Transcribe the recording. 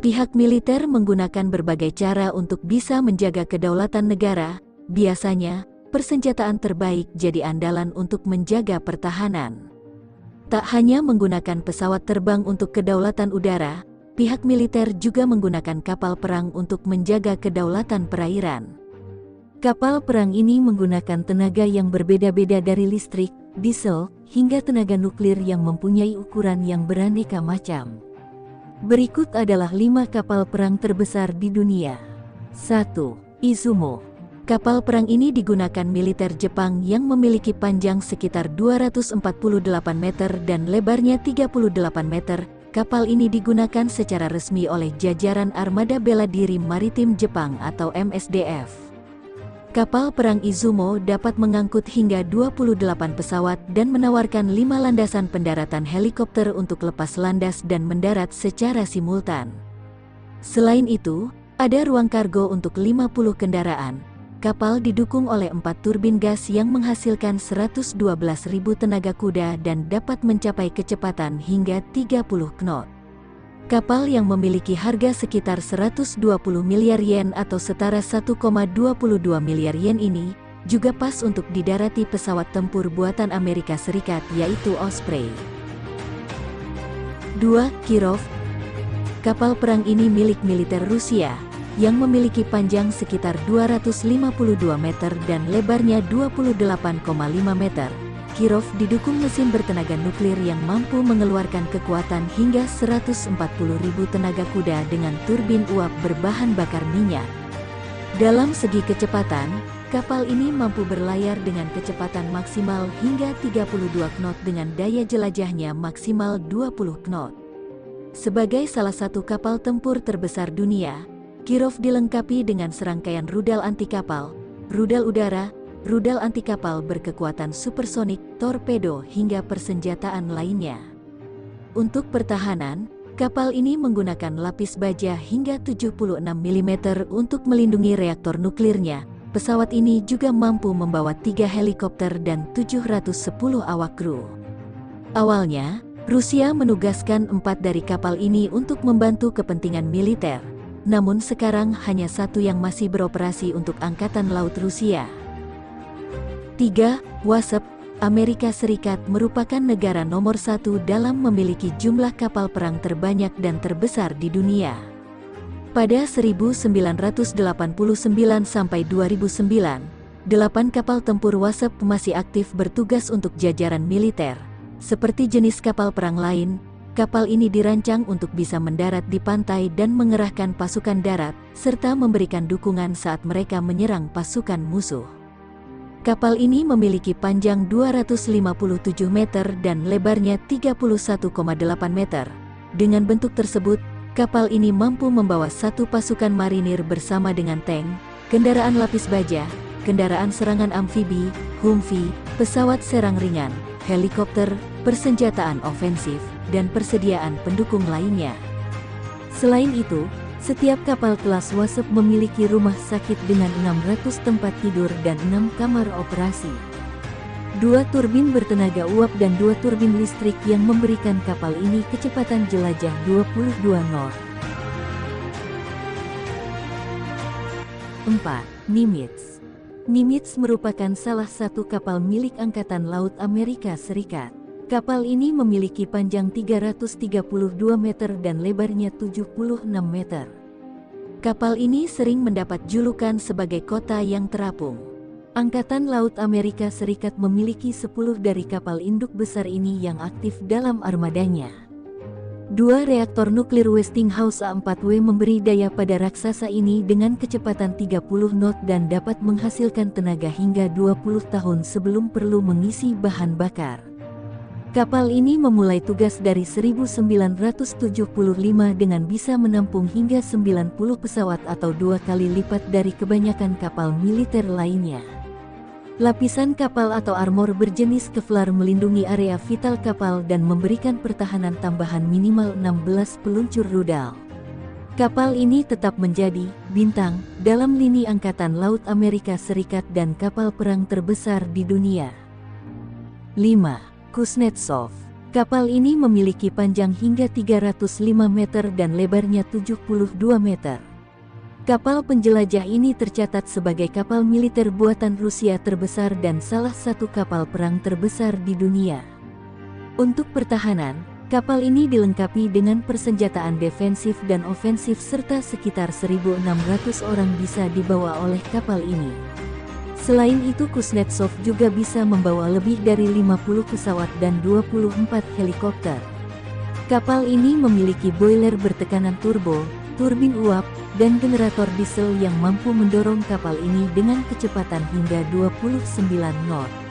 Pihak militer menggunakan berbagai cara untuk bisa menjaga kedaulatan negara. Biasanya, persenjataan terbaik jadi andalan untuk menjaga pertahanan. Tak hanya menggunakan pesawat terbang untuk kedaulatan udara, pihak militer juga menggunakan kapal perang untuk menjaga kedaulatan perairan. Kapal perang ini menggunakan tenaga yang berbeda-beda dari listrik, diesel, hingga tenaga nuklir yang mempunyai ukuran yang beraneka macam. Berikut adalah 5 kapal perang terbesar di dunia. 1. Izumo. Kapal perang ini digunakan militer Jepang yang memiliki panjang sekitar 248 meter dan lebarnya 38 meter. Kapal ini digunakan secara resmi oleh jajaran Armada Bela Diri Maritim Jepang atau MSDF. Kapal perang Izumo dapat mengangkut hingga 28 pesawat dan menawarkan 5 landasan pendaratan helikopter untuk lepas landas dan mendarat secara simultan. Selain itu, ada ruang kargo untuk 50 kendaraan. Kapal didukung oleh 4 turbin gas yang menghasilkan 112.000 tenaga kuda dan dapat mencapai kecepatan hingga 30 knot. Kapal yang memiliki harga sekitar 120 miliar yen atau setara 1,22 miliar yen ini, juga pas untuk didarati pesawat tempur buatan Amerika Serikat yaitu Osprey. 2. Kirov. Kapal perang ini milik militer Rusia, yang memiliki panjang sekitar 252 meter dan lebarnya 28,5 meter. Kirov didukung mesin bertenaga nuklir yang mampu mengeluarkan kekuatan hingga 140.000 tenaga kuda dengan turbin uap berbahan bakar minyak. Dalam segi kecepatan, kapal ini mampu berlayar dengan kecepatan maksimal hingga 32 knot dengan daya jelajahnya maksimal 20 knot. Sebagai salah satu kapal tempur terbesar dunia, Kirov dilengkapi dengan serangkaian rudal anti kapal, rudal udara, rudal anti kapal berkekuatan supersonik, torpedo hingga persenjataan lainnya. Untuk pertahanan, kapal ini menggunakan lapis baja hingga 76 mm untuk melindungi reaktor nuklirnya. Pesawat ini juga mampu membawa 3 helikopter dan 710 awak kru. Awalnya, Rusia menugaskan 4 dari kapal ini untuk membantu kepentingan militer. Namun sekarang hanya 1 yang masih beroperasi untuk Angkatan Laut Rusia. 3. WASP. Amerika Serikat merupakan negara nomor 1 dalam memiliki jumlah kapal perang terbanyak dan terbesar di dunia. Pada 1989 sampai 2009, 8 kapal tempur WASP masih aktif bertugas untuk jajaran militer. Seperti jenis kapal perang lain, kapal ini dirancang untuk bisa mendarat di pantai dan mengerahkan pasukan darat, serta memberikan dukungan saat mereka menyerang pasukan musuh. Kapal ini memiliki panjang 257 meter dan lebarnya 31,8 meter. Dengan bentuk tersebut, kapal ini mampu membawa 1 pasukan marinir bersama dengan tank, kendaraan lapis baja, kendaraan serangan amfibi, Humvee, pesawat serang ringan, helikopter, persenjataan ofensif, dan persediaan pendukung lainnya. Selain itu, setiap kapal kelas WASP memiliki rumah sakit dengan 600 tempat tidur dan 6 kamar operasi. 2 turbin bertenaga uap dan 2 turbin listrik yang memberikan kapal ini kecepatan jelajah 22 knot. 4. Nimitz. Nimitz merupakan salah satu kapal milik Angkatan Laut Amerika Serikat. Kapal ini memiliki panjang 332 meter dan lebarnya 76 meter. Kapal ini sering mendapat julukan sebagai kota yang terapung. Angkatan Laut Amerika Serikat memiliki 10 dari kapal induk besar ini yang aktif dalam armadanya. 2 reaktor nuklir Westinghouse A4W memberi daya pada raksasa ini dengan kecepatan 30 knot dan dapat menghasilkan tenaga hingga 20 tahun sebelum perlu mengisi bahan bakar. Kapal ini memulai tugas dari 1975 dengan bisa menampung hingga 90 pesawat atau 2 kali lipat dari kebanyakan kapal militer lainnya. Lapisan kapal atau armor berjenis Kevlar melindungi area vital kapal dan memberikan pertahanan tambahan minimal 16 peluncur rudal. Kapal ini tetap menjadi bintang dalam lini Angkatan Laut Amerika Serikat dan kapal perang terbesar di dunia. 5. Kuznetsov. Kapal ini memiliki panjang hingga 305 meter dan lebarnya 72 meter. Kapal penjelajah ini tercatat sebagai kapal militer buatan Rusia terbesar dan salah satu kapal perang terbesar di dunia. Untuk pertahanan, kapal ini dilengkapi dengan persenjataan defensif dan ofensif serta sekitar 1.600 orang bisa dibawa oleh kapal ini. Selain itu Kuznetsov juga bisa membawa lebih dari 50 pesawat dan 24 helikopter. Kapal ini memiliki boiler bertekanan turbo, turbin uap, dan generator diesel yang mampu mendorong kapal ini dengan kecepatan hingga 29 knot.